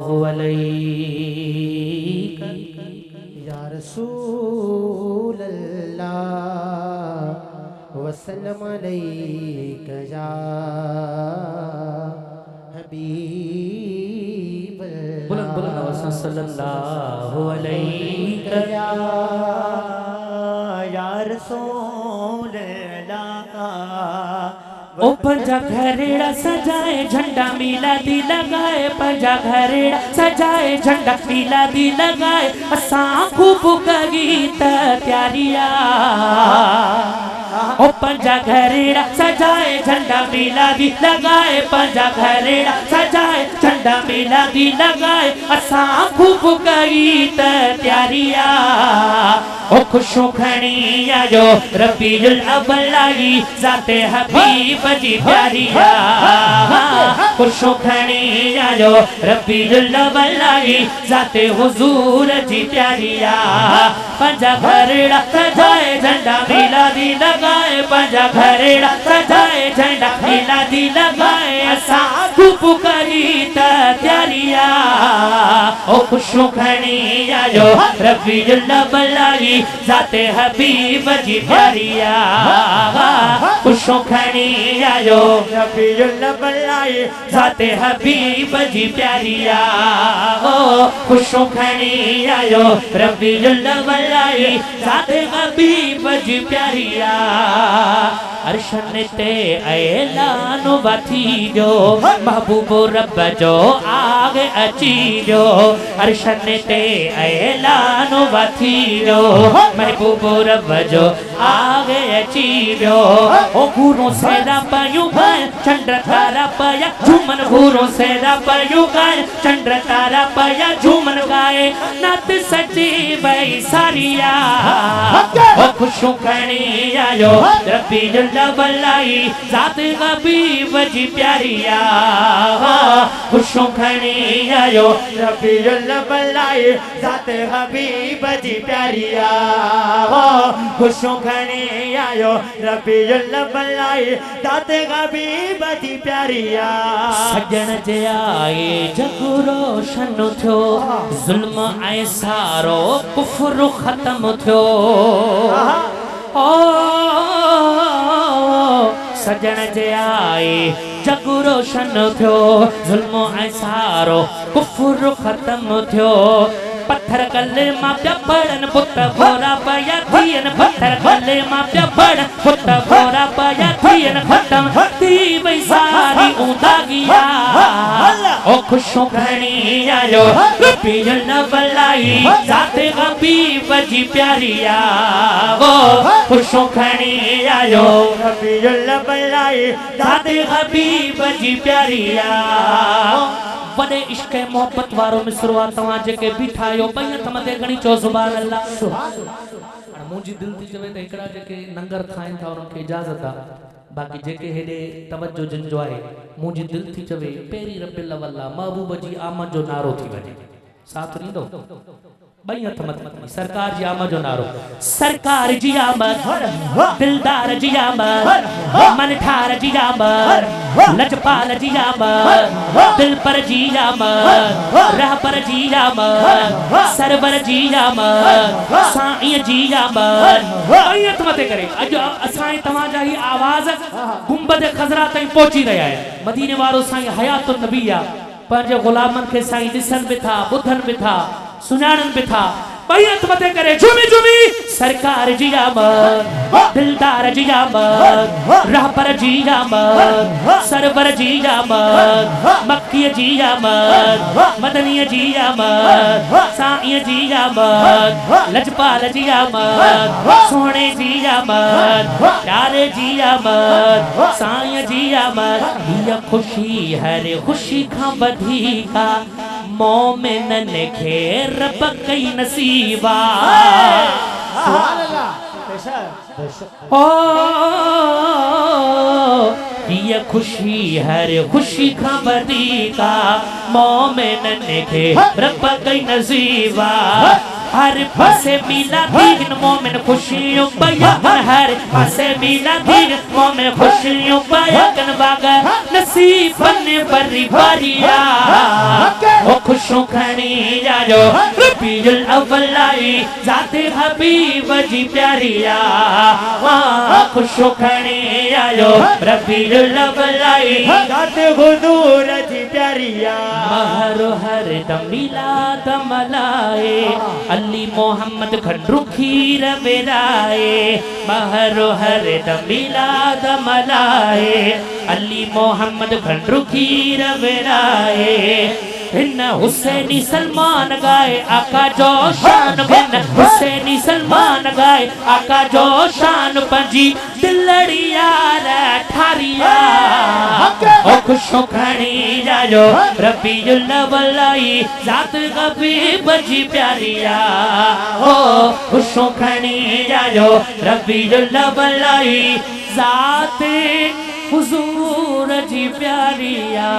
अलैका या रसूल अल्लाह वसल्लम अलैका या हबीब अल्लाह। बुलंद बुलंद आवाज़ से सल्लल्लाहु अलैका या रसूल अल्लाह। ओ पंजा घरेड़ा सजाए झंडा मिलादी लगाए, पंजा घरेड़ा सजाए झंडा मिलादी लगाए, असां खूब गीत त्यारिया। ओ पंजा घरेड़ा सजाए झंडा मिलादी लगाए, पंजा घरेड़ा सजाए झंडा मिलादी लगाए, असां खूब गीत त्यारिया। ओ खुशो खणी आयो रबीउल अव्वल आई ज़ाते हबीब जी प्यारिया। खुशो खणी आयो रबीउल अव्वल आई ज़ाते हुजूर जी प्यारिया। पंजा घरेड़ा सजाए झंडा मिलादी लगाए, पंजा घरेड़ा सजाए झंडा मिलादी लगाए, असां खूब गीत त्यारिया। ओ खुशो खणी आयो रबीउल अव्वल आई ज़ाते हबीब जी प्यारिया। खुशो खणी आयो रबीउल अव्वल आई ज़ाते हबीब जी प्यारिया। ओ खुशो खणी आयो रबीउल अव्वल आई ज़ाते हबीब जी प्यारिया। अरशन ते ऐलान वठी जो महबूब रब जो आगे अची जो। अरशन ते ऐलान वठी जो महबूब रब जो आगे अची जो। ओ घूरो सेरा पयूं गाए चंद्र तारा पया झूमन, घूरो सेरा पयूं गाए चंद्र तारा पया झूमन गाए, नत सची वही सारिया। ओ खुशो खणी आयो रबीउल अव्वल आई ज़ाते हबीब जी प्यारिया। खुशो खणी आयो रबीउल अव्वल आई ज़ाते हबीब जी प्यारिया। खुशो खणी आयो रबीउल अव्वल आई ज़ाते हबीब जी प्यारिया। सजण जे आए जग रोशन थियो, ज़ुल्म ऐं सारो कुफ्र ख़त्म थियो। ओ सजण जे आए जग रोशन थियो, ज़ुल्म ऐं सारो कुफ्र ख़त्म थियो। पत्थर कले मां पिया पड़न पुत भोरा पया थियन, पत्थर कले मां पिया पड़न पुत भोरा पया थियन, खत्म थी वई सारी ऊंदागिया। ओ खुशो खणी आयो रबीउल अव्वल आई ज़ाते हबीब जी प्यारिया। ओ खुशो खणी आयो रबीउल अव्वल आई ज़ाते हबीब जी प्यारिया। वडे इश्क मोहब्बत वारो मिसरो तव्हां जेके बीठा आहियो ॿई हथ मथे खणी चओ सुभान अल्लाह। मुंहिंजी दिलि थी चवे त हिकिड़ा जेके नंगर खाइनि था उन्हनि खे इजाज़त आहे, बाक़ी जेके हेॾे तवजो जिन जो आहे मुंहिंजी दिलि थी चवे पहिरीं रबीउल अव्वल महबूब जी आमद जो नारो थी वञे। साथ ॾींदो ॿई हथ मथे सरकार जी आमद जो नारो। सरकार जी आमद, दिलदार जी आमद, मनठार जी आमद, लजपाल जी आमद, दिलपर जी आमद, रहबर जी आमद, सरवर जी आमद, साईं जी आमद। ॿई हथ मथे करे अॼु असां तव्हां जा ही आवाज़ गुंबद खज़रा ताईं पहुची रहिया आहिनि। मदीने वारो साईं हयातुन नबी आहे, पंहिंजे ग़ुलामनि खे साईं ॾिसनि बि था, ॿुधनि बि था, सुञाणनि बि था। ॿई हथ मथे करे झूमी झूमी सरकार जी आमद, दिलदार जी आमद, रहबर जी आमद, सरवर जी आमद, मक्कीअ जी आमद, मदनीअ जी आमद, साईं जी आमद, लजपाल जी आमद, सोणे जी आमद, प्यारे जी आमद, साईं जी आमद। हीअ ख़ुशी हर ख़ुशी खां वधीक मोमिननि खे रब कई नसीबा। सुभान अल्लाह। ओ हीअ ख़ुशी हर ख़ुशी खां वधीक मोमिननि खे रब कई नसीबा। हर पासे मिला दीन मोमिन खुशियों बयान हर पासे मिला दीन मोमिन खुशियों बयान बागा नसीब बने बरी बारिया ओ खुशों खणी जाजो रबीउल अव्वल आई जाते हबीब जी प्यारिया खुशों खणी आयो रबीउल अव्वल आई जाते हुजूर जी प्यारिया महरो हर दम मिलाद मलाए अली मोहम्मद खंडरू खीर बेराए महरो हर दम मिलाद मलाए अली मोहम्मद खंडरू खीर बेराए इन हुसैनी सलमान गाए आका जो शान बिन हुसैनी सलमान गाए आका जो शान पंजी दिलड़िया रे ठारिया ओ खुशो खणी जायो रबीउल अव्वल आई जात हबीब जी प्यारिया ओ खुशो खणी जायो रबीउल अव्वल आई जात हुजूर जी प्यारिया।